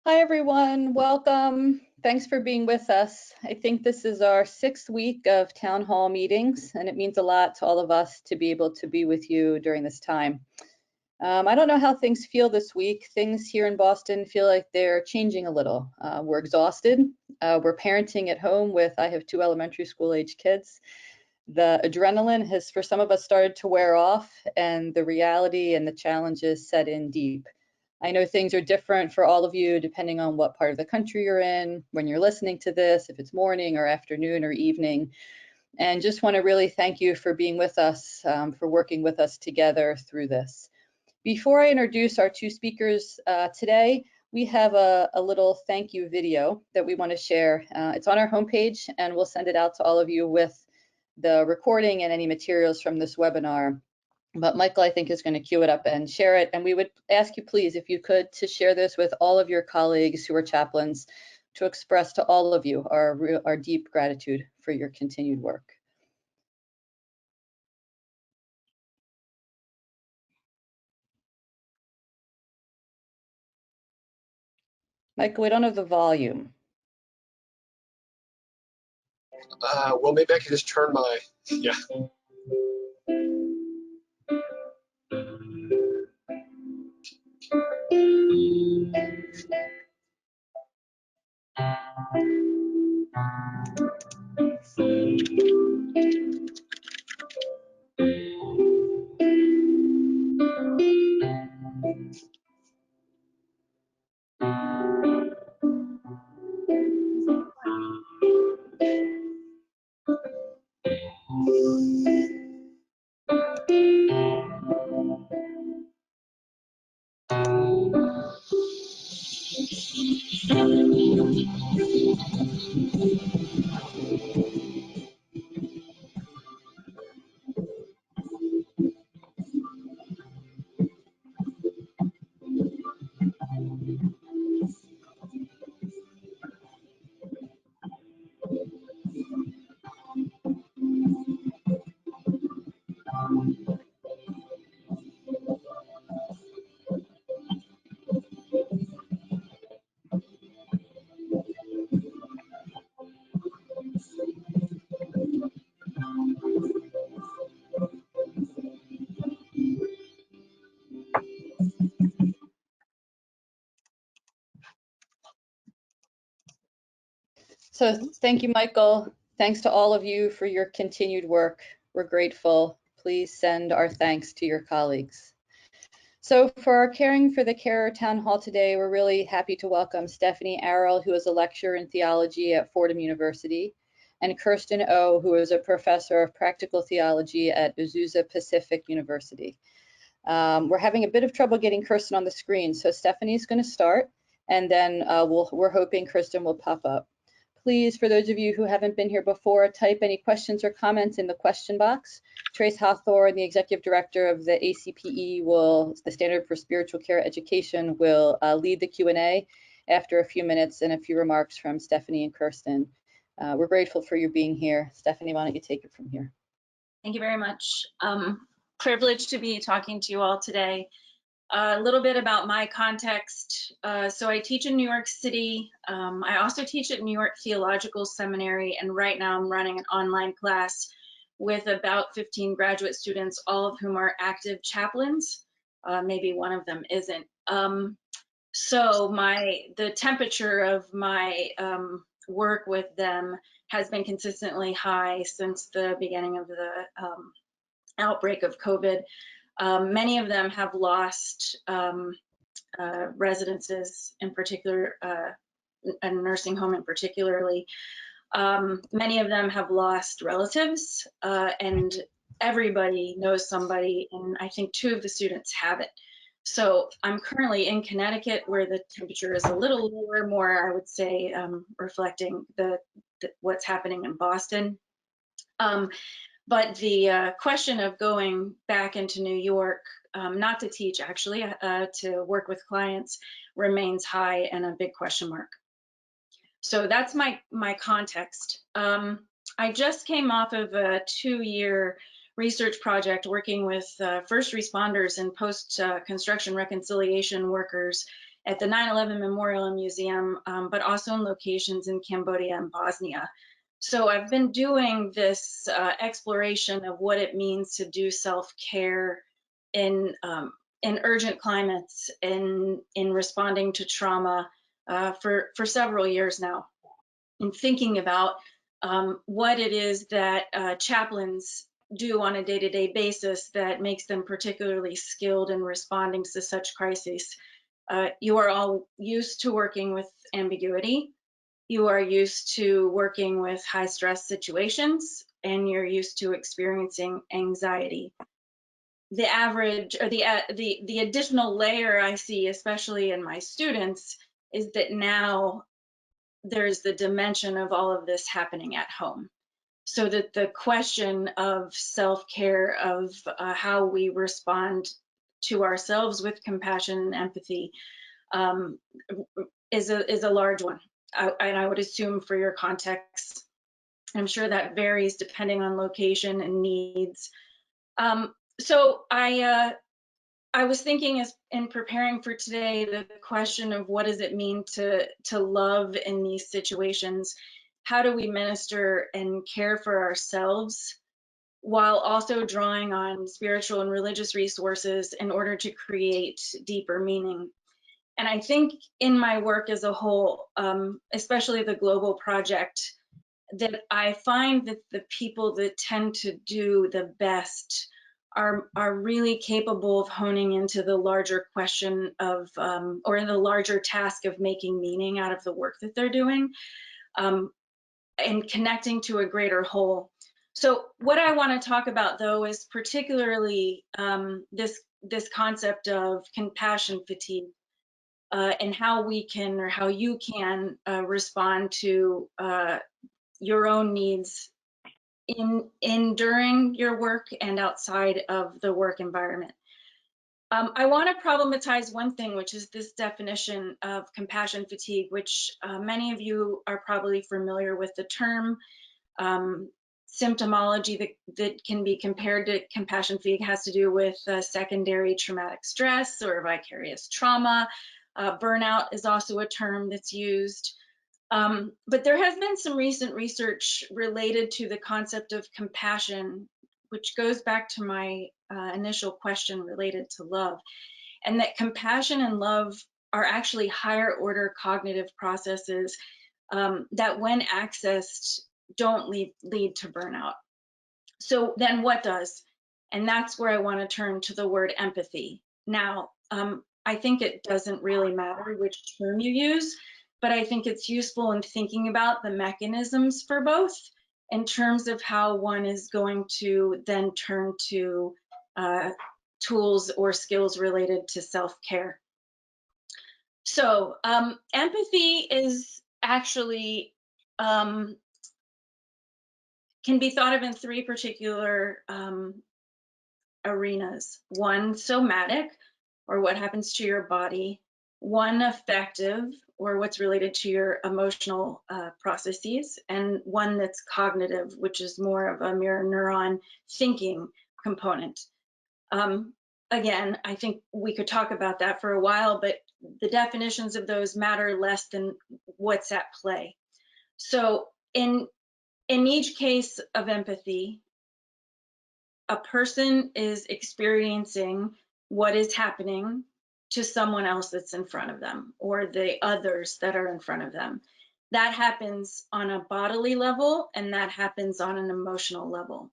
Hi, everyone. Welcome. Thanks for being with us. I think this is our 6th week of town hall meetings, and it means a lot to all of us to be able to be with you during this time. I don't know how things feel this week. Things here in Boston feel like they're changing a little. We're exhausted. We're parenting at home I have 2 elementary school age kids. The adrenaline has, for some of us, started to wear off, and the reality and the challenges set in deep. I know things are different for all of you depending on what part of the country you're in, when you're listening to this, if it's morning or afternoon or evening. And just want to really thank you for being with us, for working with us together through this. Before I introduce our 2 speakers today, we have a little thank you video that we want to share. It's on our homepage, and we'll send it out to all of you with the recording and any materials from this webinar. But Michael, I think, is going to cue it up and share it. And we would ask you, please, if you could, to share this with all of your colleagues who are chaplains, to express to all of you our deep gratitude for your continued work. Michael, we don't have the volume. Well, maybe I can just turn my, yeah. So thank you, Michael. Thanks to all of you for your continued work. We're grateful. Please send our thanks to your colleagues. So for our Caring for the Carer Town Hall today, we're really happy to welcome Stephanie Arel, who is a lecturer in theology at Fordham University, and Kirsten O, who is a professor of practical theology at Azusa Pacific University. We're having a bit of trouble getting Kirsten on the screen, so Stephanie's going to start, and then we're hoping Kirsten will pop up. Please, for those of you who haven't been here before, type any questions or comments in the question box. Trace Hawthorne, the executive director of the ACPE, the Standard for Spiritual Care Education, will lead the Q&A after a few minutes and a few remarks from Stephanie and Kirsten. We're grateful for you being here. Stephanie, why don't you take it from here? Thank you very much. Privileged to be talking to you all today. A little bit about my context. So I teach in New York City. I also teach at New York Theological Seminary, and right now I'm running an online class with about 15 graduate students, all of whom are active chaplains. Maybe one of them isn't. So the temperature of my work with them has been consistently high since the beginning of the outbreak of COVID. Many of them have lost residences, in particular, a nursing home in particularly. Many of them have lost relatives, and everybody knows somebody, and I think 2 of the students have it. So I'm currently in Connecticut, where the temperature is a little lower, more, I would say, reflecting what's happening in Boston. But the question of going back into New York, not to teach actually, to work with clients, remains high and a big question mark. So that's my context. I just came off of a 2-year research project working with first responders and post-construction reconciliation workers at the 9/11 Memorial and Museum, but also in locations in Cambodia and Bosnia. So I've been doing this exploration of what it means to do self-care in urgent climates, in responding to trauma for several years now, and thinking about what it is that chaplains do on a day-to-day basis that makes them particularly skilled in responding to such crises. You are all used to working with ambiguity. You are used to working with high stress situations, and you're used to experiencing anxiety. The average, or the additional layer I see, especially in my students, is that now there's the dimension of all of this happening at home. So that the question of self-care, of how we respond to ourselves with compassion and empathy, is a large one. And I would assume for your context, I'm sure that varies depending on location and needs. So I was thinking, as in preparing for today, the question of what does it mean to love in these situations? How do we minister and care for ourselves while also drawing on spiritual and religious resources in order to create deeper meaning? And I think in my work as a whole, especially the global project, that I find that the people that tend to do the best are really capable of honing into the larger question of, or the larger task of making meaning out of the work that they're doing, and connecting to a greater whole. So what I want to talk about, though, is particularly this concept of compassion fatigue. And how we can, or how you can respond to your own needs during your work and outside of the work environment. I want to problematize one thing, which is this definition of compassion fatigue, which many of you are probably familiar with the term. Symptomology that can be compared to compassion fatigue has to do with secondary traumatic stress or vicarious trauma. Burnout is also a term that's used. But there has been some recent research related to the concept of compassion, which goes back to my initial question related to love, and that compassion and love are actually higher order cognitive processes that, when accessed, don't lead to burnout. So then what does? And that's where I want to turn to the word empathy. Now, I think it doesn't really matter which term you use, but I think it's useful in thinking about the mechanisms for both in terms of how one is going to then turn to tools or skills related to self-care. So empathy is actually can be thought of in three particular arenas. One, somatic, or what happens to your body. One, affective, or what's related to your emotional processes. And one that's cognitive, which is more of a mirror neuron thinking component. Again, I think we could talk about that for a while, but the definitions of those matter less than what's at play. So in each case of empathy, a person is experiencing what is happening to someone else that's in front of them, or the others that are in front of them. That happens on a bodily level, and that happens on an emotional level.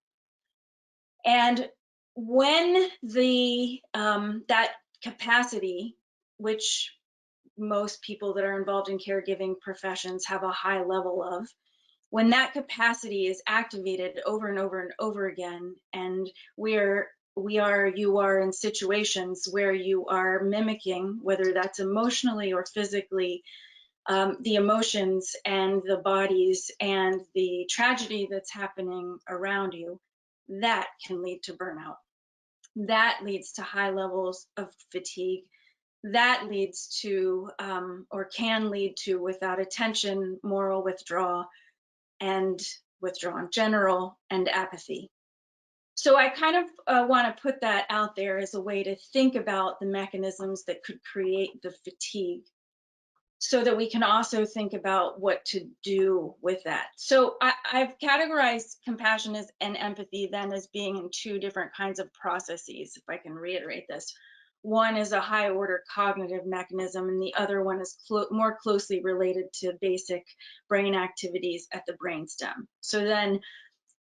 And when that capacity, which most people that are involved in caregiving professions have a high level of, when that capacity is activated over and over and over again, and you are in situations where you are mimicking, whether that's emotionally or physically, the emotions and the bodies and the tragedy that's happening around you, that can lead to burnout. That leads to high levels of fatigue. That leads to, or can lead to, without attention, moral withdrawal in general, and apathy. So I kind of want to put that out there as a way to think about the mechanisms that could create the fatigue, so that we can also think about what to do with that. So I've categorized compassion and empathy then as being in two different kinds of processes, if I can reiterate this. One is a high order cognitive mechanism, and the other one is more closely related to basic brain activities at the brainstem. So then,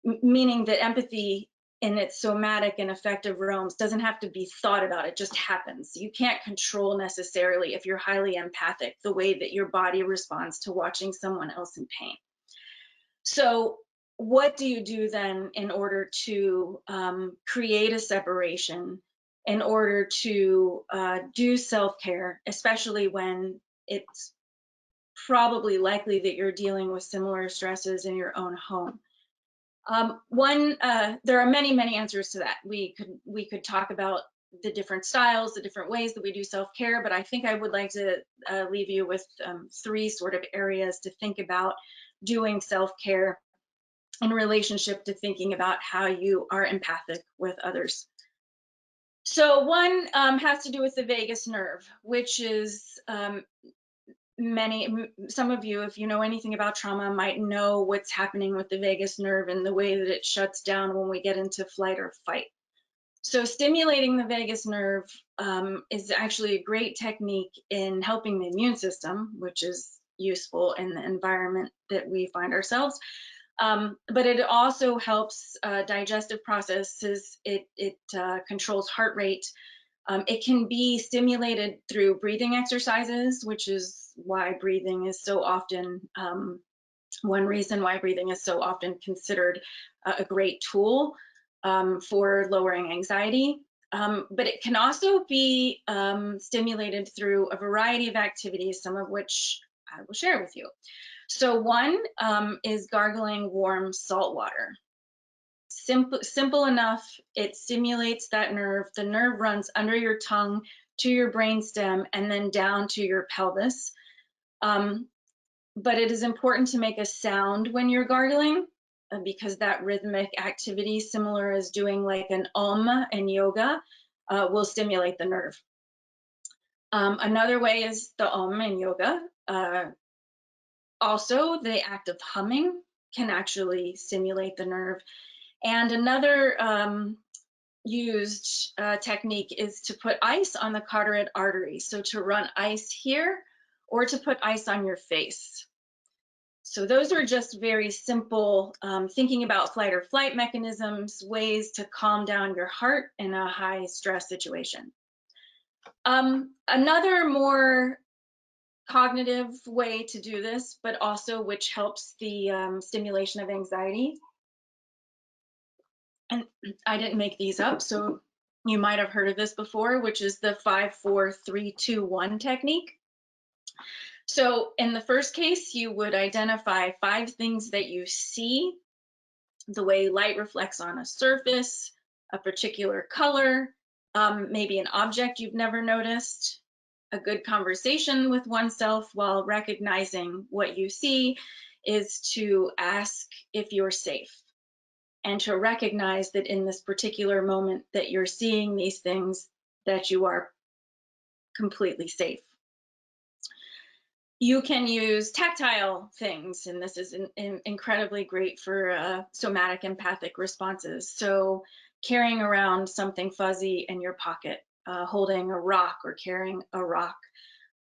meaning that empathy in its somatic and affective realms doesn't have to be thought about, it just happens. You can't control necessarily, if you're highly empathic, the way that your body responds to watching someone else in pain. So what do you do then in order to create a separation, in order to do self-care, especially when it's probably likely that you're dealing with similar stresses in your own home? There are many answers to that. We could talk about the different styles, the different ways that we do self-care, but I think I would like to leave you with three sort of areas to think about doing self-care in relationship to thinking about how you are empathic with others. So one has to do with the vagus nerve, which is some of you, if you know anything about trauma, might know what's happening with the vagus nerve and the way that it shuts down when we get into flight or fight. So stimulating the vagus nerve is actually a great technique in helping the immune system, which is useful in the environment that we find ourselves. But it also helps digestive processes. It controls heart rate. It can be stimulated through breathing exercises, which is why breathing is so often, one reason why breathing is so often considered a great tool for lowering anxiety. But it can also be stimulated through a variety of activities, some of which I will share with you. So one is gargling warm salt water. Simple enough, it stimulates that nerve. The nerve runs under your tongue to your brainstem and then down to your pelvis. But it is important to make a sound when you're gargling because that rhythmic activity, similar as doing like an in yoga, will stimulate the nerve. Another way is the in yoga. Also, the act of humming can actually stimulate the nerve. And another used technique is to put ice on the carotid artery. So to run ice here or to put ice on your face. So those are just very simple, thinking about flight or flight mechanisms, ways to calm down your heart in a high stress situation. Another more cognitive way to do this, but also which helps the stimulation of anxiety. And I didn't make these up, so you might have heard of this before, which is the 5-4-3-2-1 technique. So in the first case, you would identify 5 things that you see, the way light reflects on a surface, a particular color, maybe an object you've never noticed, a good conversation with oneself while recognizing what you see is to ask if you're safe and to recognize that in this particular moment that you're seeing these things, that you are completely safe. You can use tactile things, and this is incredibly great for somatic empathic responses. So carrying around something fuzzy in your pocket, holding a rock or carrying a rock.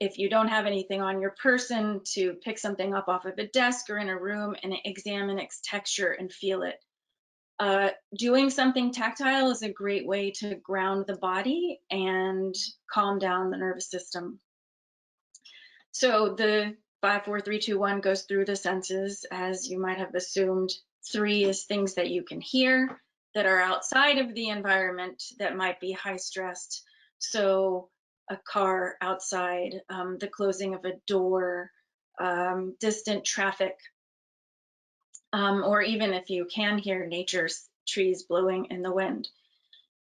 If you don't have anything on your person, to pick something up off of a desk or in a room and examine its texture and feel it. Doing something tactile is a great way to ground the body and calm down the nervous system. So the 5-4-3-2-1 goes through the senses, as you might have assumed. 3 is things that you can hear that are outside of the environment that might be high stressed. So a car outside, the closing of a door, distant traffic, or even if you can hear nature's trees blowing in the wind.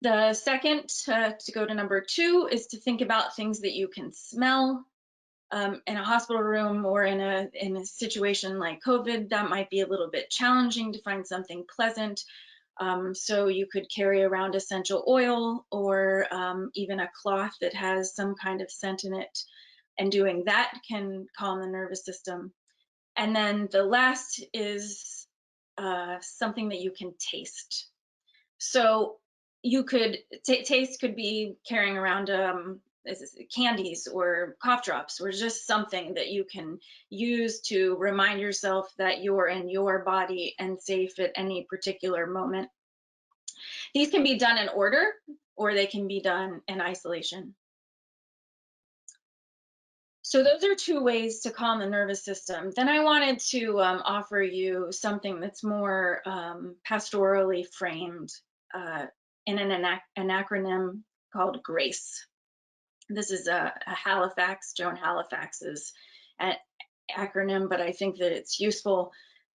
The second, to go to number 2, is to think about things that you can smell. In a hospital room or in a situation like COVID, that might be a little bit challenging to find something pleasant. So you could carry around essential oil or even a cloth that has some kind of scent in it, and doing that can calm the nervous system. And then the last is something that you can taste. So you could taste could be carrying around candies or cough drops, or just something that you can use to remind yourself that you're in your body and safe at any particular moment. These can be done in order, or they can be done in isolation. So those are two ways to calm the nervous system. Then I wanted to offer you something that's more pastorally framed in an acronym called GRACE. This is a Halifax, Joan Halifax's acronym, but I think that it's useful.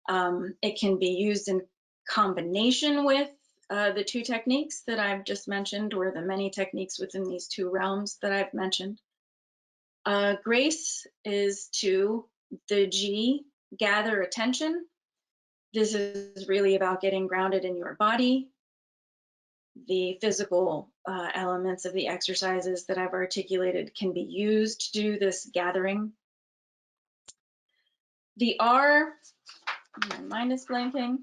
It can be used in combination with the two techniques that I've just mentioned, or the many techniques within these two realms that I've mentioned. GRACE is to the G, gather attention. This is really about getting grounded in your body. The physical elements of the exercises that I've articulated can be used to do this gathering. The R, my mind is blanking.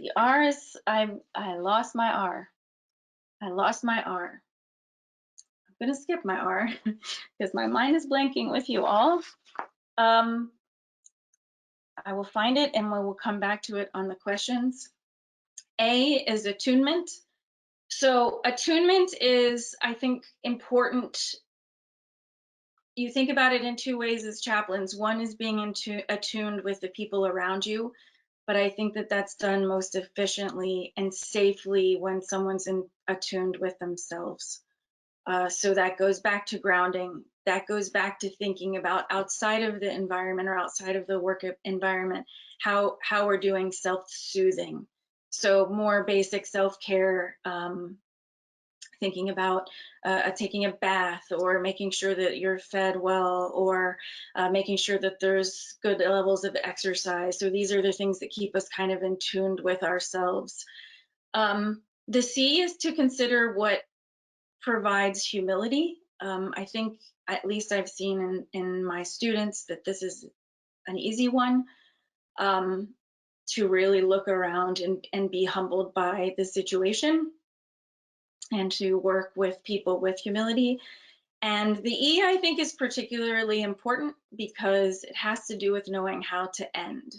The R is, I lost my R. I lost my R. I'm gonna skip my R because my mind is blanking with you all. I will find it and we will come back to it on the questions. A is attunement. So attunement is, I think, important. You think about it in two ways as chaplains. One is being attuned with the people around you, but I think that that's done most efficiently and safely when someone's attuned with themselves. So that goes back to grounding. That goes back to thinking about outside of the environment or outside of the work environment, how we're doing self-soothing. So more basic self-care, thinking about taking a bath, or making sure that you're fed well, or making sure that there's good levels of exercise. So these are the things that keep us kind of in tune with ourselves. The C is to consider what provides humility. I think, at least I've seen in my students, that this is an easy one, to really look around and be humbled by the situation, and to work with people with humility. And the E, I think, is particularly important because it has to do with knowing how to end.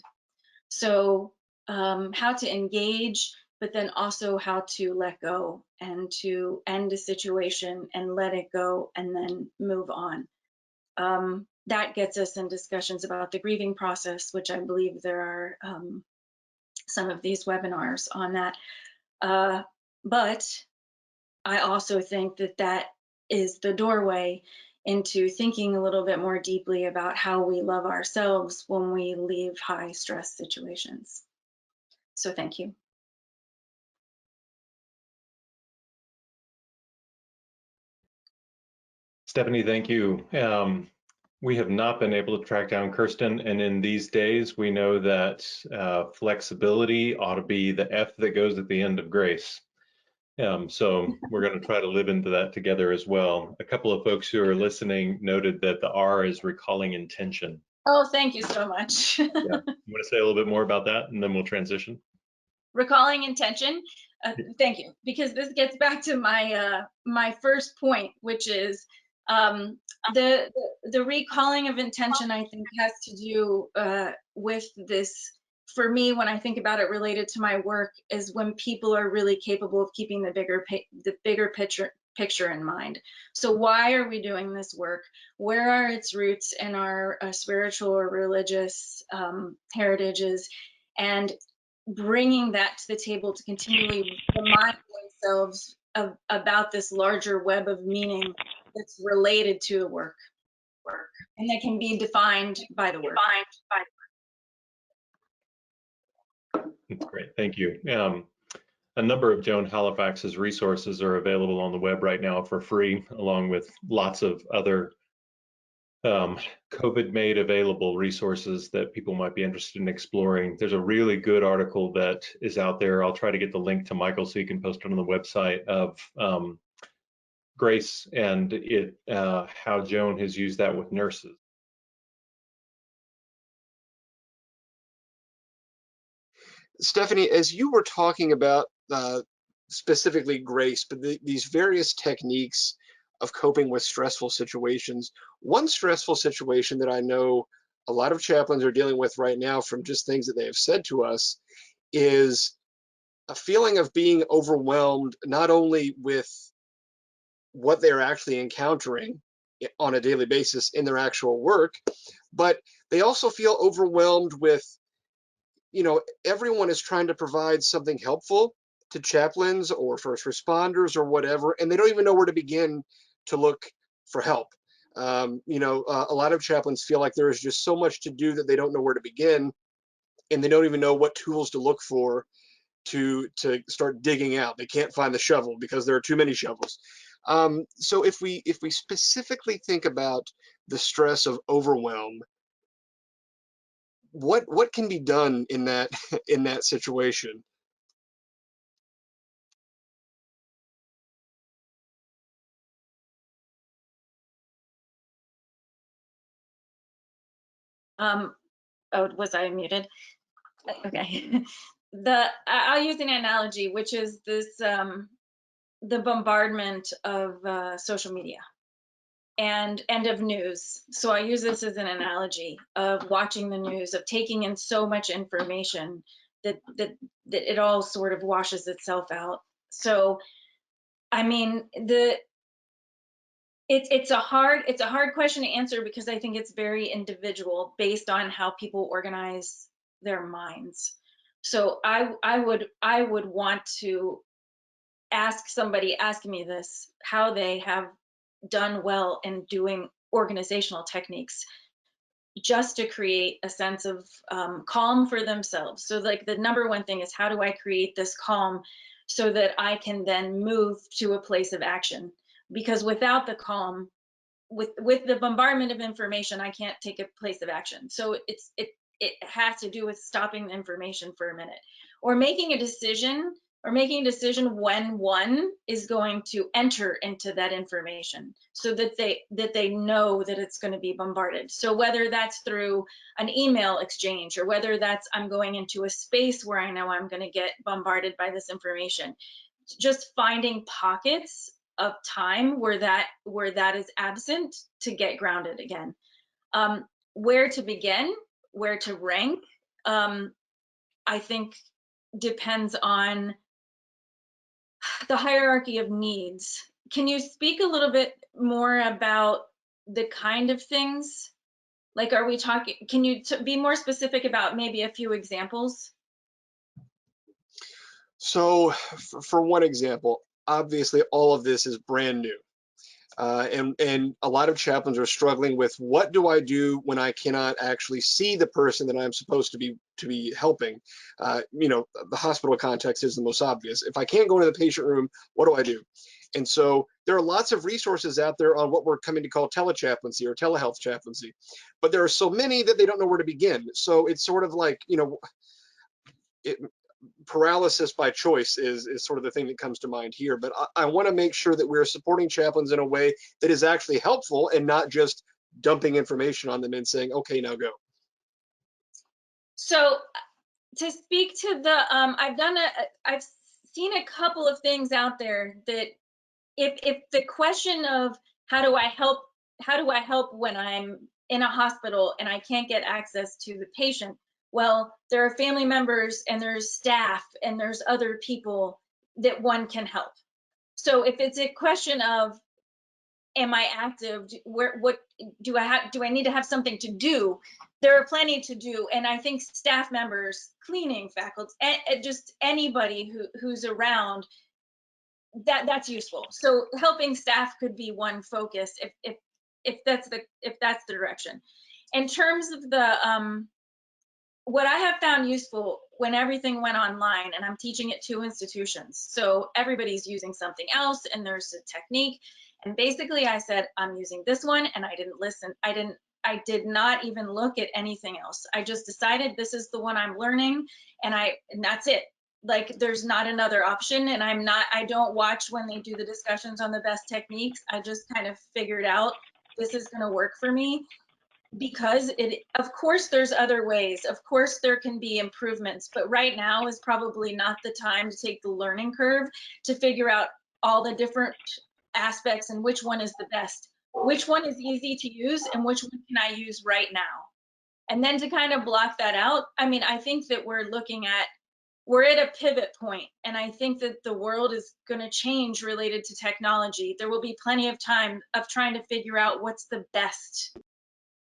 So how to engage, but then also how to let go, and to end a situation and let it go and then move on. That gets us in discussions about the grieving process, which I believe there are some of these webinars on that. But I also think that that is the doorway into thinking a little bit more deeply about how we love ourselves when we leave high stress situations. So thank you. Stephanie, thank you. We have not been able to track down Kirsten, and in these days, we know that flexibility ought to be the F that goes at the end of GRACE. So we're going to try to live into that together as well. A couple of folks who are listening noted that the R is recalling intention. Oh, thank you so much. Yeah. You want to say a little bit more about that, and then we'll transition? Recalling intention. Thank you, because this gets back to my my first point, which is the recalling of intention, I think, has to do with this. For me, when I think about it related to my work, is when people are really capable of keeping the bigger picture in mind. So why are we doing this work? Where are its roots in our spiritual or religious heritages? And bringing that to the table to continually remind oneself about this larger web of meaning that's related to the work, and that can be defined by the work. That's great, thank you. A number of Joan Halifax's resources are available on the web right now for free, along with lots of other COVID made available resources that people might be interested in exploring. There's a really good article that is out there. I'll try to get the link to Michael so you can post it on the website of Grace and how Joan has used that with nurses. Stephanie, as you were talking about specifically Grace, but these various techniques of coping with stressful situations, one stressful situation that I know a lot of chaplains are dealing with right now from just things that they have said to us is a feeling of being overwhelmed, not only with what they're actually encountering on a daily basis in their actual work, but they also feel overwhelmed with, everyone is trying to provide something helpful to chaplains or first responders or whatever, and they don't even know where to begin to look for help. A lot of chaplains feel like there is just so much to do that they don't know where to begin, and they don't even know what tools to look for to start digging out. They can't find the shovel because there are too many shovels. So if we specifically think about the stress of overwhelm, what can be done in that in that situation? Oh, was I muted? Okay. I'll use an analogy, which is this the bombardment of social media and of news. So I use this as an analogy of watching the news, of taking in so much information that it all sort of washes itself out. So I mean, it's a hard question to answer because I think it's very individual based on how people organize their minds. So I would want to ask somebody asking me this how they have done well in doing organizational techniques just to create a sense of calm for themselves. So like the number one thing is, how do I create this calm so that I can then move to a place of action? Because without the calm, with the bombardment of information, I can't take a place of action. So it has to do with stopping the information for a minute, or making a decision when one is going to enter into that information, so that they know that it's going to be bombarded. So whether that's through an email exchange, or whether that's I'm going into a space where I know I'm going to get bombarded by this information, just finding pockets of time where that is absent to get grounded again. Where to begin, where to rank, I think depends on the hierarchy of needs. Can you speak a little bit more about the kind of things? Like, are we talking, can you be more specific about maybe a few examples? So for one example, obviously all of this is brand new. And a lot of chaplains are struggling with, what do I do when I cannot actually see the person that I'm supposed to be helping? The hospital context is the most obvious. If I can't go into the patient room, what do I do? And so there are lots of resources out there on what we're coming to call telechaplaincy or telehealth chaplaincy, but there are so many that they don't know where to begin. So it's sort of like, paralysis by choice is sort of the thing that comes to mind here. But I want to make sure that we're supporting chaplains in a way that is actually helpful and not just dumping information on them and saying, okay, now go. So to speak to the, I've seen a couple of things out there that if the question of how do I help when I'm in a hospital and I can't get access to the patient, well, there are family members and there's staff and there's other people that one can help. So if it's a question of, am I active? What do I have? Do I need to have something to do? There are plenty to do, and I think staff members, cleaning, faculty, and just anybody who's around, that's useful. So helping staff could be one focus if that's the direction. In terms of the what I have found useful when everything went online, and I'm teaching at 2 institutions, so everybody's using something else, and there's a technique. And basically I said, I'm using this one, and I didn't listen. I did not even look at anything else. I just decided this is the one I'm learning, and that's it. Like, there's not another option, and I don't watch when they do the discussions on the best techniques. I just kind of figured out this is gonna work for me, because of course there's other ways. Of course there can be improvements, but right now is probably not the time to take the learning curve to figure out all the different aspects and which one is the best, which one is easy to use, and which one can I use right now. And then to kind of block that out, I mean, I think that we're at a pivot point, and I think that the world is going to change related to technology. There will be plenty of time of trying to figure out what's the best.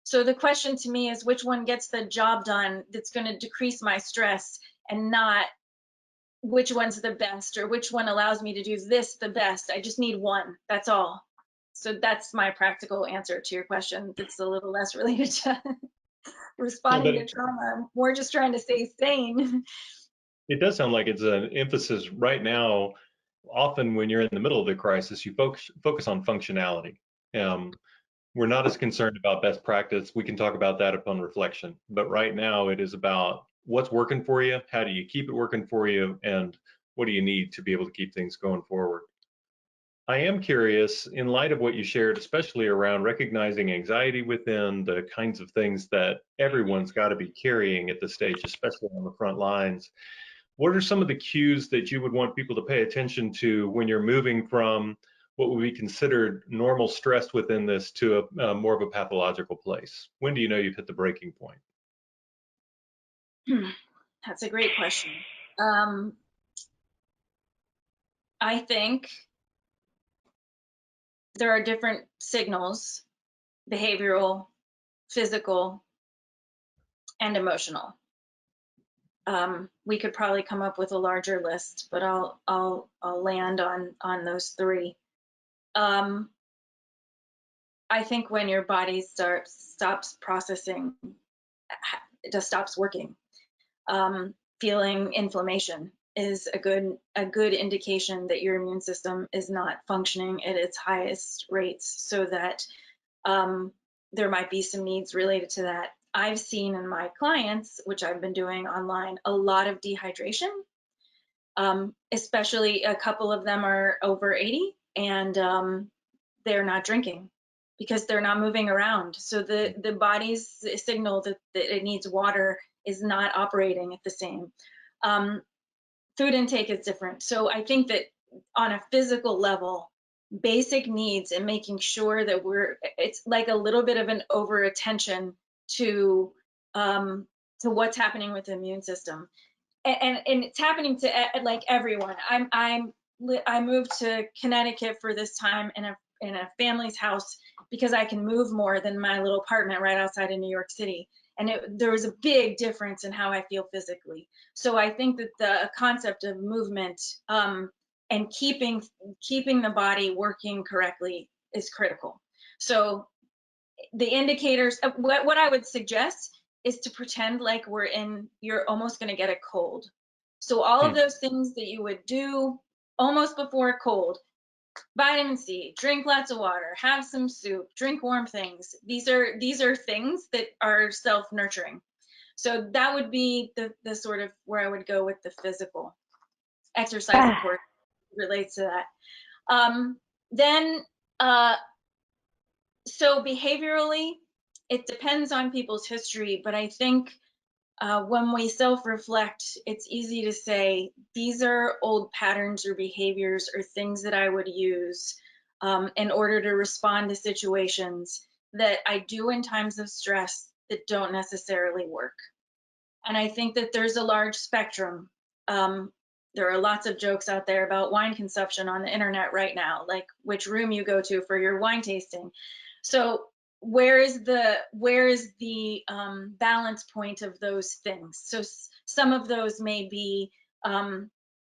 So the question to me is, which one gets the job done that's going to decrease my stress, and not which one's the best, or which one allows me to do this the best. I just need one, that's all. So that's my practical answer to your question. That's a little less related to responding to trauma. I'm more just trying to stay sane. It does sound like it's an emphasis right now. Often when you're in the middle of the crisis, you focus on functionality. We're not as concerned about best practice. We can talk about that upon reflection. But right now it is about what's working for you, how do you keep it working for you, and what do you need to be able to keep things going forward. I am curious, in light of what you shared, especially around recognizing anxiety within the kinds of things that everyone's got to be carrying at this stage, especially on the front lines. What are some of the cues that you would want people to pay attention to when you're moving from what would be considered normal stress within this to a more of a pathological place? When do you know you've hit the breaking point? That's a great question. I think there are different signals: behavioral, physical, and emotional. We could probably come up with a larger list, but I'll land on those three. I think when your body stops processing, it just stops working. Feeling inflammation is a good indication that your immune system is not functioning at its highest rates, so that there might be some needs related to that. I've seen in my clients, which I've been doing online, a lot of dehydration, especially a couple of them are over 80, and they're not drinking because they're not moving around. So the body's signal that it needs water is not operating at the same. Food intake is different. So I think that on a physical level, basic needs and making sure that it's like a little bit of an over attention to what's happening with the immune system, and it's happening to like everyone. I moved to Connecticut for this time in a family's house because I can move more than my little apartment right outside of New York City. And there was a big difference in how I feel physically. So I think that the concept of movement and keeping the body working correctly is critical. So the indicators, what I would suggest is to pretend like you're almost going to get a cold. So all of those things that you would do almost before a cold: vitamin C, drink lots of water, have some soup, drink warm things. These are things that are self-nurturing. So that would be the sort of where I would go with the physical. Exercise, of course, relates to that. So behaviorally, it depends on people's history, but I think when we self-reflect, it's easy to say, these are old patterns or behaviors or things that I would use in order to respond to situations that I do in times of stress that don't necessarily work. And I think that there's a large spectrum. There are lots of jokes out there about wine consumption on the internet right now, like which room you go to for your wine tasting. So where is the balance point of those things? So some of those may be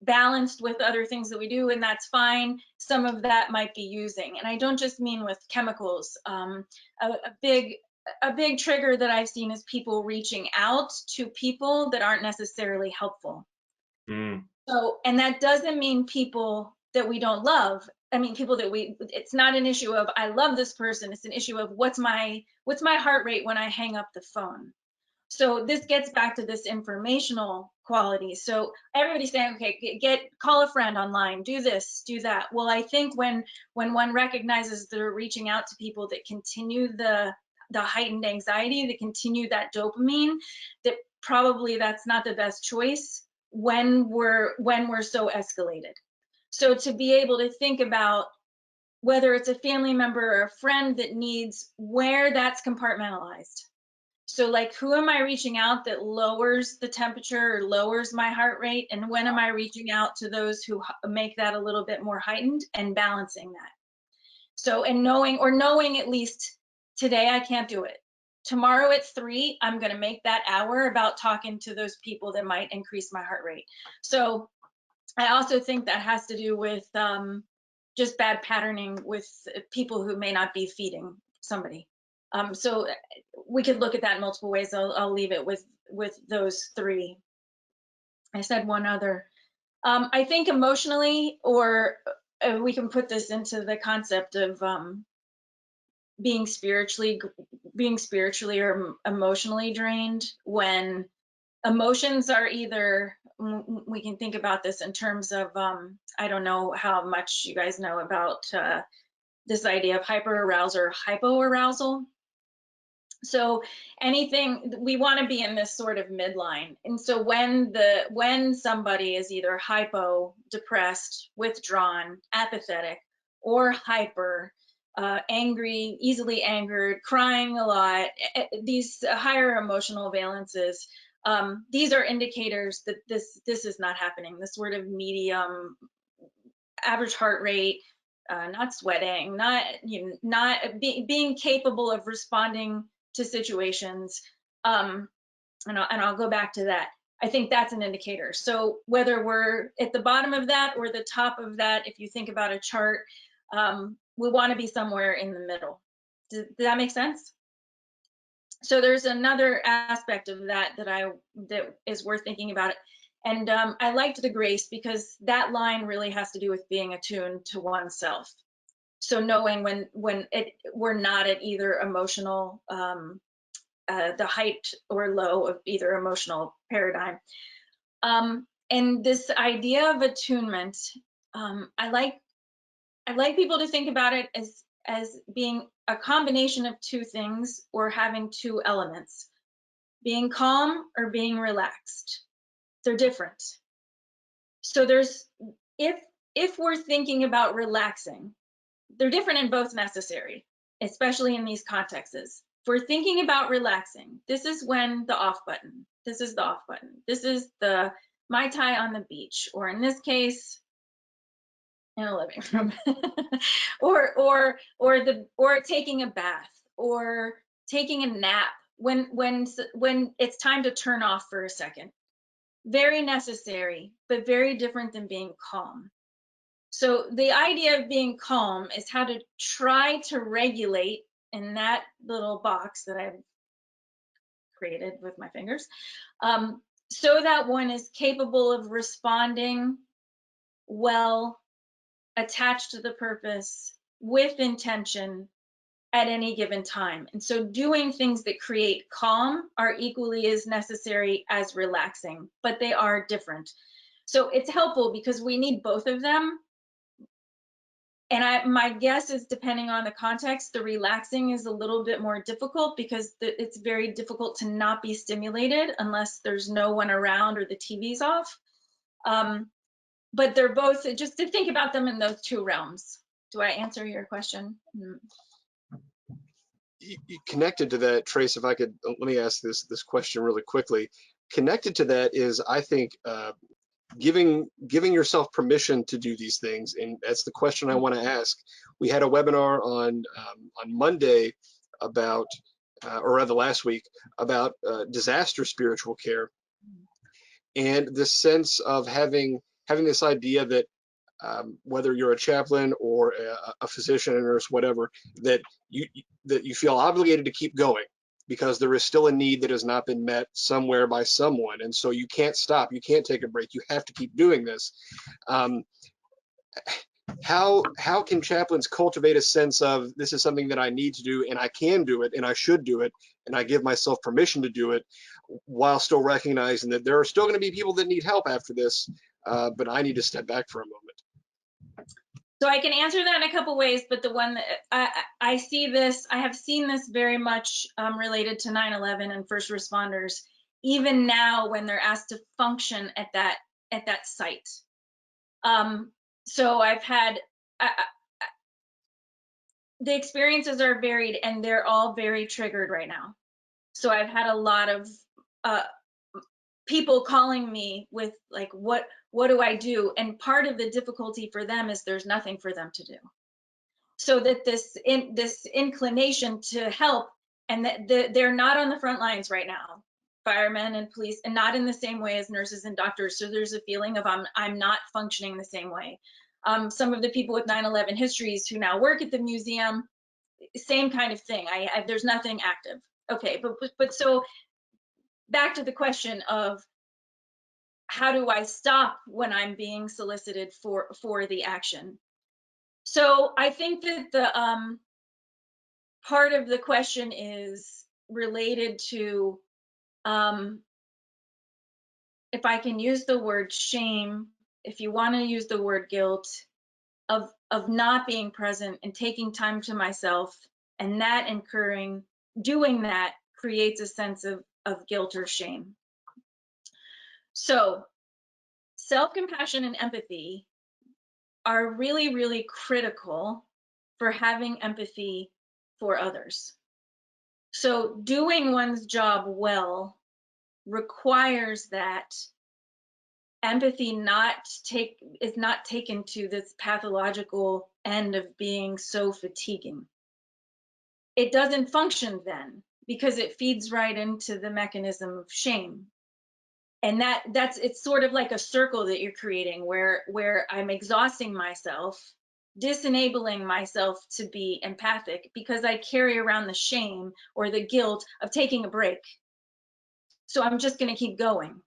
balanced with other things that we do, and that's fine. Some of that might be using, and I don't just mean with chemicals. A big trigger that I've seen is people reaching out to people that aren't necessarily helpful. So, and that doesn't mean people that we don't love. I mean, people that it's not an issue of I love this person. It's an issue of what's my heart rate when I hang up the phone. So this gets back to this informational quality. So everybody's saying, okay, call a friend online, do this, do that. Well, I think when one recognizes they're reaching out to people that continue the heightened anxiety, that continue that dopamine, that probably that's not the best choice when we're so escalated. So to be able to think about whether it's a family member or a friend that needs, where that's compartmentalized. So like, who am I reaching out that lowers the temperature or lowers my heart rate? And when am I reaching out to those who make that a little bit more heightened, and balancing that? So, and knowing at least today I can't do it. Tomorrow at 3, I'm going to make that hour about talking to those people that might increase my heart rate. So I also think that has to do with just bad patterning with people who may not be feeding somebody. So we could look at that in multiple ways. I'll leave it with those 3. I said one other. I think emotionally, or we can put this into the concept of being spiritually or emotionally drained, when emotions are either, we can think about this in terms of, I don't know how much you guys know about this idea of hyperarousal or hypoarousal. So anything, we want to be in this sort of midline. And so when somebody is either hypo, depressed, withdrawn, apathetic, or hyper, angry, easily angered, crying a lot, these higher emotional valences, these are indicators that this is not happening. This sort of medium, average heart rate, not sweating, not being capable of responding to situations, and I'll go back to that. I think that's an indicator. So whether we're at the bottom of that or the top of that, if you think about a chart, we want to be somewhere in the middle. Does that make sense? So there's another aspect of that that is worth thinking about it. And I liked the grace, because that line really has to do with being attuned to oneself. So knowing when we're not at either emotional, the height or low of either emotional paradigm. And this idea of attunement, I like people to think about it as being a combination of 2 things, or having 2 elements: being calm or being relaxed. They're different. So there's, if we're thinking about relaxing, they're different and both necessary, especially in these contexts. If we're thinking about relaxing, this is when the off button. This is the off button. This is the Mai Tai on the beach, or in this case, in a living room, or taking a bath, or taking a nap when it's time to turn off for a second. Very necessary, but very different than being calm. So the idea of being calm is how to try to regulate in that little box that I've created with my fingers, so that one is capable of responding well, attached to the purpose, with intention at any given time. And so doing things that create calm are equally as necessary as relaxing, but they are different. So it's helpful because we need both of them. And my guess is, depending on the context, the relaxing is a little bit more difficult, because it's very difficult to not be stimulated unless there's no one around or the TV's off. But they're both, just to think about them in those 2 realms. Do I answer your question? Connected to that, Trace, if I could, let me ask this question really quickly. Connected to that is, I think, giving yourself permission to do these things, and that's the question I want to ask. We had a webinar on Monday about, or rather last week, about disaster spiritual care, and the sense of having this idea that whether you're a chaplain or a physician, a nurse, whatever, that you feel obligated to keep going, because there is still a need that has not been met somewhere by someone, and so you can't stop, you can't take a break, you have to keep doing this. how can chaplains cultivate a sense of this is something that I need to do and I can do it and I should do it and I give myself permission to do it, while still recognizing that there are still going to be people that need help after this, but I need to step back for a moment? So I can answer that in a couple ways, but the one that I see this, I have seen this very much related to 9/11 and first responders, even now when they're asked to function at that site. So I've had the experiences are varied and they're all very triggered right now. So I've had a lot of people calling me with like, what do I do? And part of the difficulty for them is there's nothing for them to do. So that this inclination to help, and that they're not on the front lines right now, firemen and police, and not in the same way as nurses and doctors. So there's a feeling of I'm not functioning the same way. Some of the people with 9/11 histories who now work at the museum, same kind of thing. There's nothing active. Okay, but so back to the question of how do I stop when I'm being solicited for the action? So I think that the part of the question is related to if I can use the word shame, if you want to use the word guilt, of not being present and taking time to myself, and that doing that creates a sense of guilt or shame. So self-compassion and empathy are really, really critical for having empathy for others. So doing one's job well requires that empathy is not taken to this pathological end of being so fatiguing. It doesn't function then because it feeds right into the mechanism of shame. And it's sort of like a circle that you're creating where I'm exhausting myself, disenabling myself to be empathic because I carry around the shame or the guilt of taking a break. So I'm just going to keep going.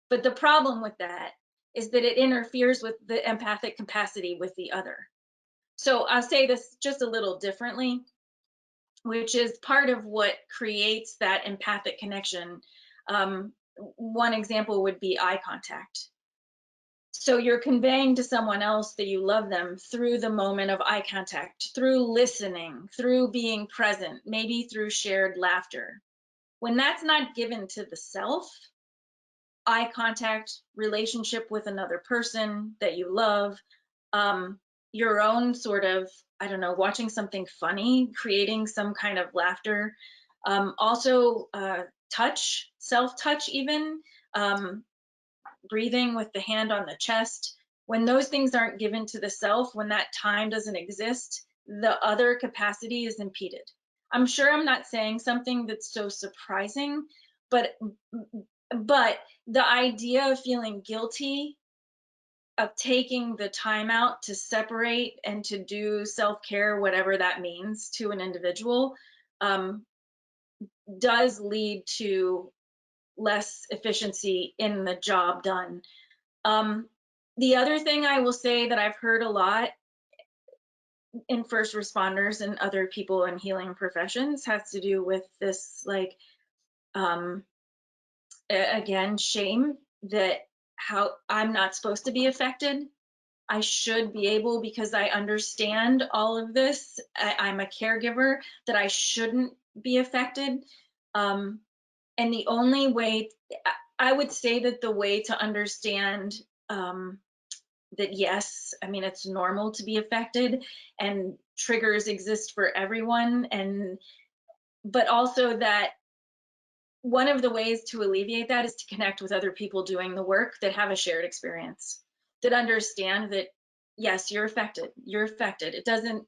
But the problem with that is that it interferes with the empathic capacity with the other. So I'll say this just a little differently, which is part of what creates that empathic connection. One example would be eye contact. So you're conveying to someone else that you love them through the moment of eye contact, through listening, through being present, maybe through shared laughter. When that's not given to the self, eye contact, relationship with another person that you love, your own sort of, I don't know, watching something funny, creating some kind of laughter. Also touch, self-touch even, breathing with the hand on the chest. When those things aren't given to the self, when that time doesn't exist, the other capacity is impeded. I'm sure I'm not saying something that's so surprising, but the idea of feeling guilty, of taking the time out to separate and to do self-care, whatever that means to an individual, does lead to less efficiency in the job done. The other thing I will say that I've heard a lot in first responders and other people in healing professions has to do with this, like, again, shame that how I'm not supposed to be affected. I should be able, because I understand all of this, I'm a caregiver, that I shouldn't be affected. And the only way, I would say that the way to understand that, yes, I mean, it's normal to be affected and triggers exist for everyone, but also that one of the ways to alleviate that is to connect with other people doing the work that have a shared experience, that understand that, yes, you're affected. It doesn't,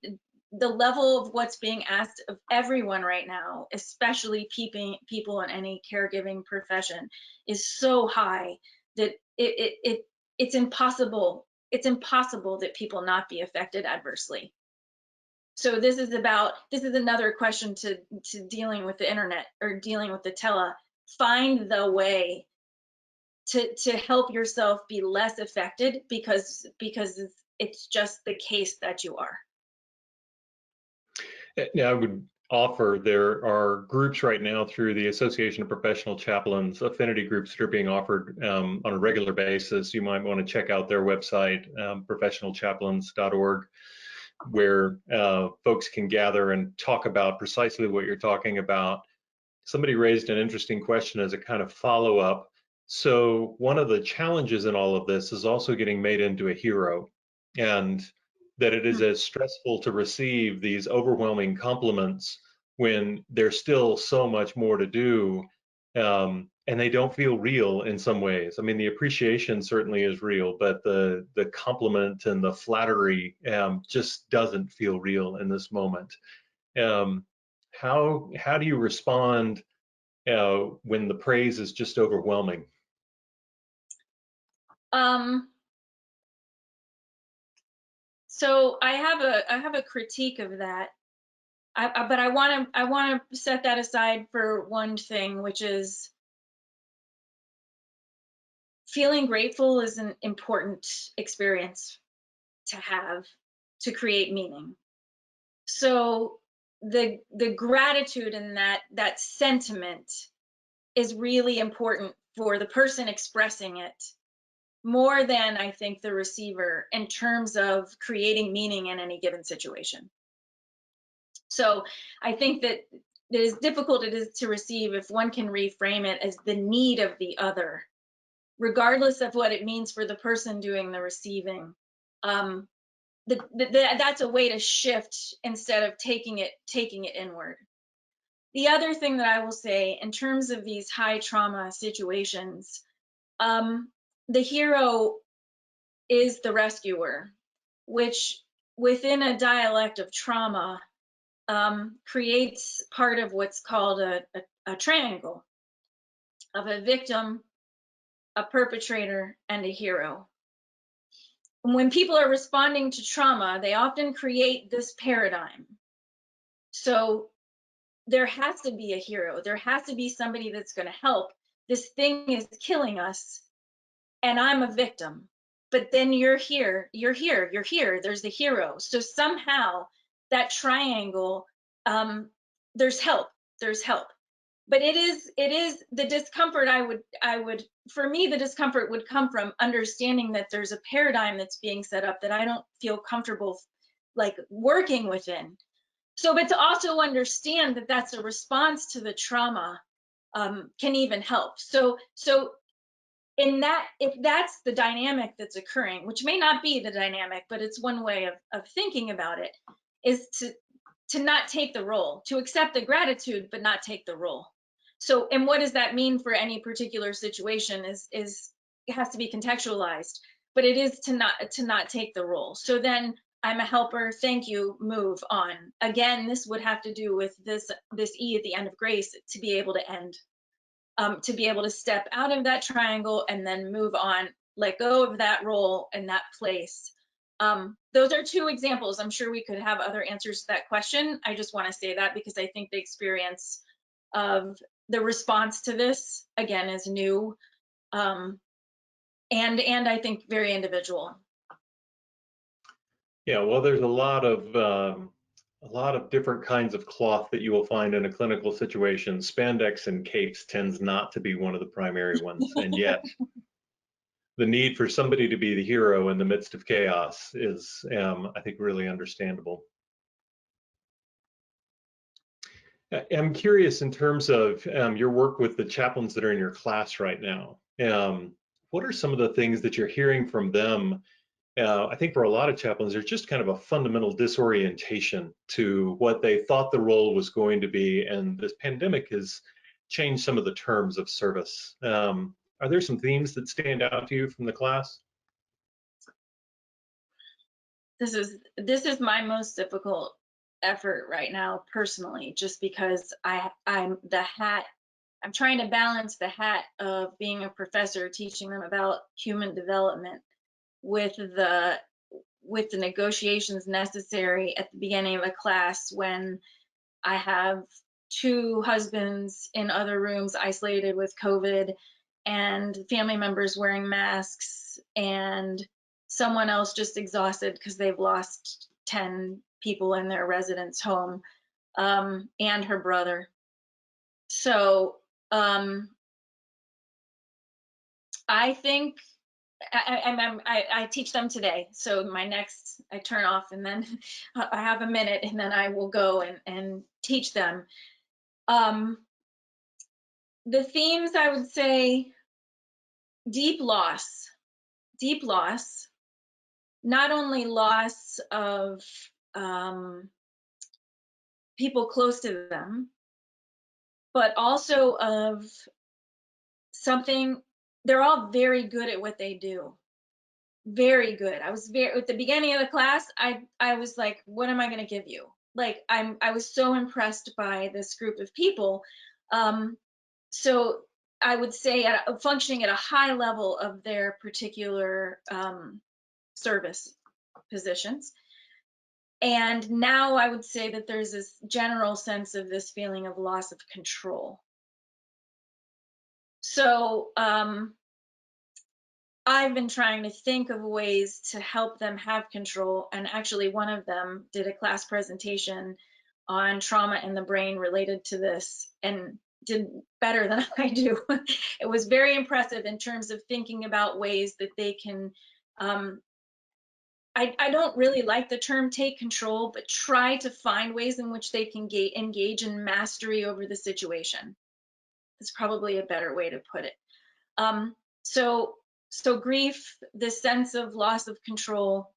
the level of what's being asked of everyone right now, especially people in any caregiving profession, is so high that it's impossible. It's impossible that people not be affected adversely. So this is another question to dealing with the internet or dealing with the tele. Find the way to help yourself be less affected because It's just the case that you are. Yeah, I would offer there are groups right now through the Association of Professional Chaplains, affinity groups that are being offered on a regular basis. You might want to check out their website, professionalchaplains.org, where folks can gather and talk about precisely what you're talking about. Somebody raised an interesting question as a kind of follow-up. So one of the challenges in all of this is also getting made into a hero, and that it is as stressful to receive these overwhelming compliments when there's still so much more to do, and they don't feel real in some ways. I mean, the appreciation certainly is real, but the compliment and the flattery just doesn't feel real in this moment. How do you respond when the praise is just overwhelming? So I have a critique of that, but I want to set that aside for one thing, which is feeling grateful is an important experience to have to create meaning. So the gratitude and that sentiment is really important for the person expressing it, more than I think the receiver, in terms of creating meaning in any given situation. So I think that as difficult it is to receive, if one can reframe it as the need of the other, regardless of what it means for the person doing the receiving, that's a way to shift instead of taking it inward. The other thing that I will say in terms of these high trauma situations, the hero is the rescuer, which within a dialect of trauma creates part of what's called a triangle of a victim, a perpetrator, and a hero. When people are responding to trauma, they often create this paradigm. So there has to be a hero. There has to be somebody that's going to help. This thing is killing us, and I'm a victim. But then you're here. There's the hero. So somehow that triangle, there's help. But it is the discomfort. I would for me, the discomfort would come from understanding that there's a paradigm that's being set up that I don't feel comfortable like working within. So, but to also understand that that's a response to the trauma can even help. So in that, if that's the dynamic that's occurring, which may not be the dynamic, but it's one way of thinking about it, is to not take the role, to accept the gratitude, but not take the role. So, and what does that mean for any particular situation is it has to be contextualized, but it is to not take the role. So then I'm a helper, thank you, move on. Again, this would have to do with this E at the end of grace to be able to end, to be able to step out of that triangle and then move on, let go of that role and that place. Those are two examples. I'm sure we could have other answers to that question. I just want to say that because I think the experience of the response to this, again, is new, and I think very individual. Yeah, well, there's a lot of different kinds of cloth that you will find in a clinical situation. Spandex and capes tends not to be one of the primary ones, and yet the need for somebody to be the hero in the midst of chaos is, I think, really understandable. I'm curious in terms of your work with the chaplains that are in your class right now. What are some of the things that you're hearing from them? I think for a lot of chaplains, there's just kind of a fundamental disorientation to what they thought the role was going to be, and this pandemic has changed some of the terms of service. Are there some themes that stand out to you from the class? This is my most difficult effort right now personally, just because I'm trying to balance the hat of being a professor teaching them about human development with the negotiations necessary at the beginning of a class when I have two husbands in other rooms isolated with COVID and family members wearing masks and someone else just exhausted because they've lost 10 people in their residence home, and her brother. So I think I teach them today. So my next, I turn off and then I have a minute and then I will go and teach them. The themes, I would say, deep loss, not only loss of people close to them, but also of something. They're all very good at what they do. Very good. I was very, at the beginning of the class, I was like, what am I going to give you? Like, I was so impressed by this group of people. So I would say functioning at a high level of their particular service positions. And now I would say that there's this general sense of this feeling of loss of control. So I've been trying to think of ways to help them have control. And actually one of them did a class presentation on trauma in the brain related to this and did better than I do. It was very impressive in terms of thinking about ways that they can, I don't really like the term take control, but try to find ways in which they can engage in mastery over the situation. That's probably a better way to put it. So grief, this sense of loss of control.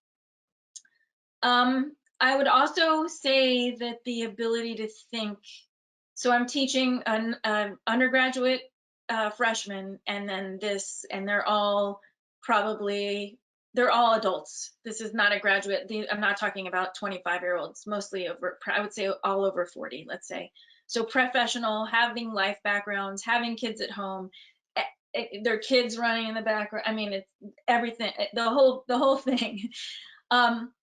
I would also say that the ability to think. So I'm teaching an undergraduate freshman, and then this, and they're all adults. This is not a graduate. I'm not talking about 25-year-olds, mostly over, I would say all over 40, let's say. So professional, having life backgrounds, having kids at home, their kids running in the background. I mean, it's everything, the whole thing.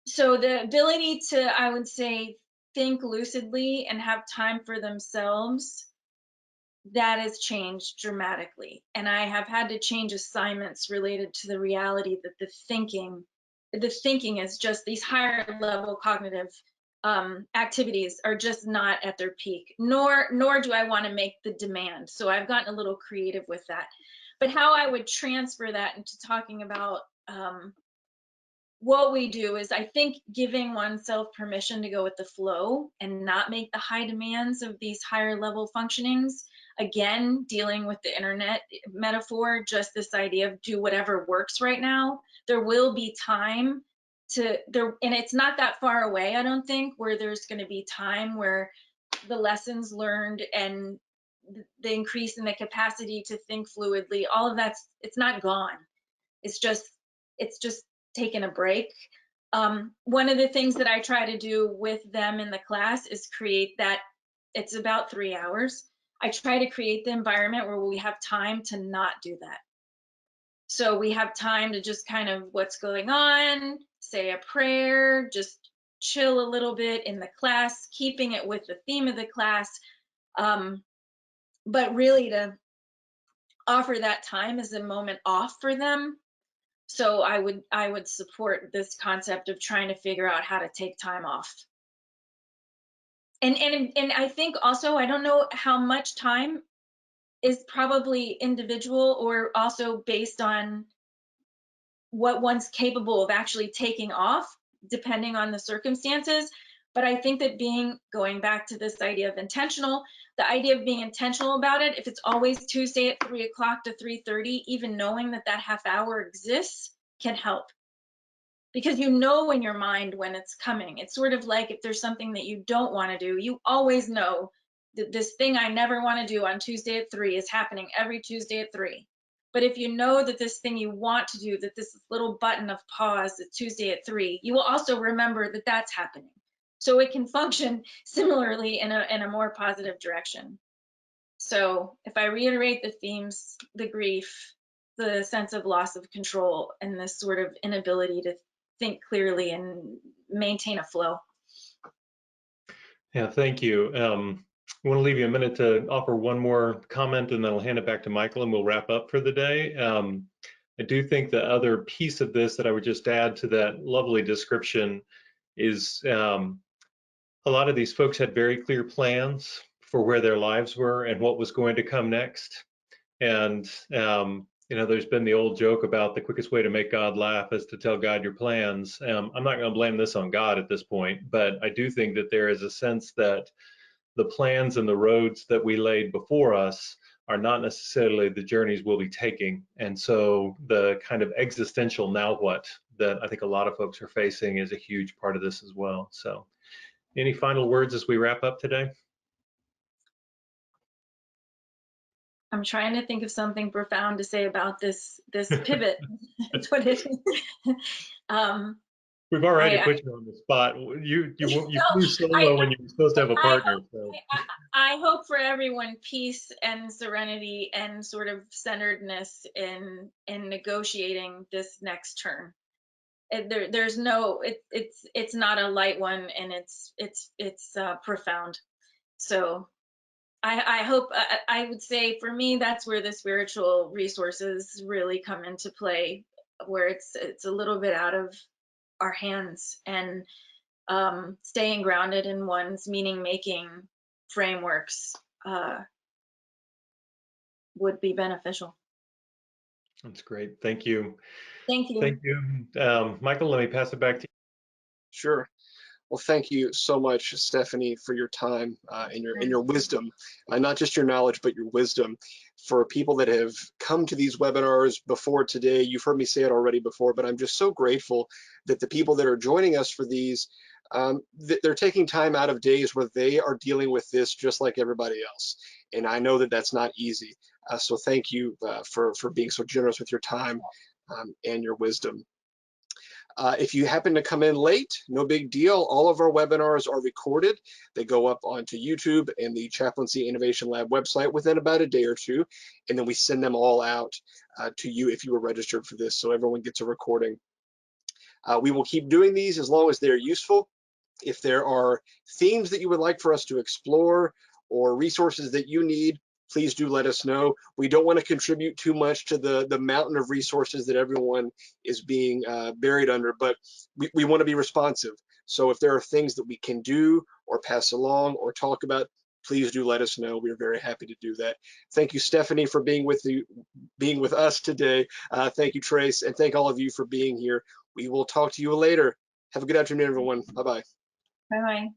So the ability to, I would say, think lucidly and have time for themselves, that has changed dramatically. And I have had to change assignments related to the reality that the thinking is just, these higher level cognitive activities are just not at their peak, nor do I want to make the demand. So I've gotten a little creative with that. But how I would transfer that into talking about what we do is, I think, giving oneself permission to go with the flow and not make the high demands of these higher level functionings. Again, dealing with the internet metaphor, just this idea of do whatever works right now. There will be time to there, and it's not that far away, I don't think, where there's going to be time where the lessons learned and the increase in the capacity to think fluidly, all of that's, it's not gone. It's just taking a break. One of the things that I try to do with them in the class is create that, it's about 3 hours. I try to create the environment where we have time to not do that. So we have time to just kind of what's going on, say a prayer, just chill a little bit in the class, keeping it with the theme of the class, but really to offer that time as a moment off for them. So I would support this concept of trying to figure out how to take time off. And I think also, I don't know how much time is probably individual or also based on what one's capable of actually taking off, depending on the circumstances. But I think that going back to this idea of intentional, the idea of being intentional about it, if it's always Tuesday at 3 o'clock to 3:30, even knowing that that half hour exists can help. Because you know in your mind when it's coming. It's sort of like if there's something that you don't want to do, you always know that this thing I never want to do on Tuesday at 3 is happening every Tuesday at 3. But if you know that this thing you want to do, that this little button of pause at Tuesday at 3, you will also remember that that's happening. So it can function similarly in a more positive direction. So if I reiterate the themes, the grief, the sense of loss of control, and this sort of inability to think clearly and maintain a flow. Yeah, thank you. I want to leave you a minute to offer one more comment, and then I'll hand it back to Michael, and we'll wrap up for the day. I do think the other piece of this that I would just add to that lovely description is a lot of these folks had very clear plans for where their lives were and what was going to come next. And there's been the old joke about the quickest way to make God laugh is to tell God your plans. I'm not going to blame this on God at this point, but I do think that there is a sense that the plans and the roads that we laid before us are not necessarily the journeys we'll be taking. And so the kind of existential now what that I think a lot of folks are facing is a huge part of this as well. So any final words as we wrap up today? I'm trying to think of something profound to say about this pivot. That's what it is. We've already put you on the spot. You flew solo when you were supposed to have a partner. I hope for everyone peace and serenity and sort of centeredness in negotiating this next turn. There's no, it's not a light one, and it's profound. So I hope, I would say for me, that's where the spiritual resources really come into play, where it's a little bit out of our hands, and staying grounded in one's meaning-making frameworks would be beneficial. That's great. Thank you. Thank you. Thank you. Michael, let me pass it back to you. Sure. Well, thank you so much, Stephanie, for your time and your wisdom, not just your knowledge, but your wisdom. For people that have come to these webinars before today, you've heard me say it already before, but I'm just so grateful that the people that are joining us for these, they're taking time out of days where they are dealing with this just like everybody else. And I know that that's not easy. So thank you for being so generous with your time and your wisdom. If you happen to come in late, no big deal. All of our webinars are recorded. They go up onto YouTube and the Chaplaincy Innovation Lab website within about a day or two, and then we send them all out to you if you were registered for this, so everyone gets a recording. We will keep doing these as long as they're useful. If there are themes that you would like for us to explore or resources that you need, please do let us know. We don't want to contribute too much to the mountain of resources that everyone is being buried under, but we want to be responsive. So if there are things that we can do or pass along or talk about, please do let us know. We're very happy to do that. Thank you, Stephanie, for being with us today. Thank you, Trace, and thank all of you for being here. We will talk to you later. Have a good afternoon, everyone. Bye-bye. Bye-bye.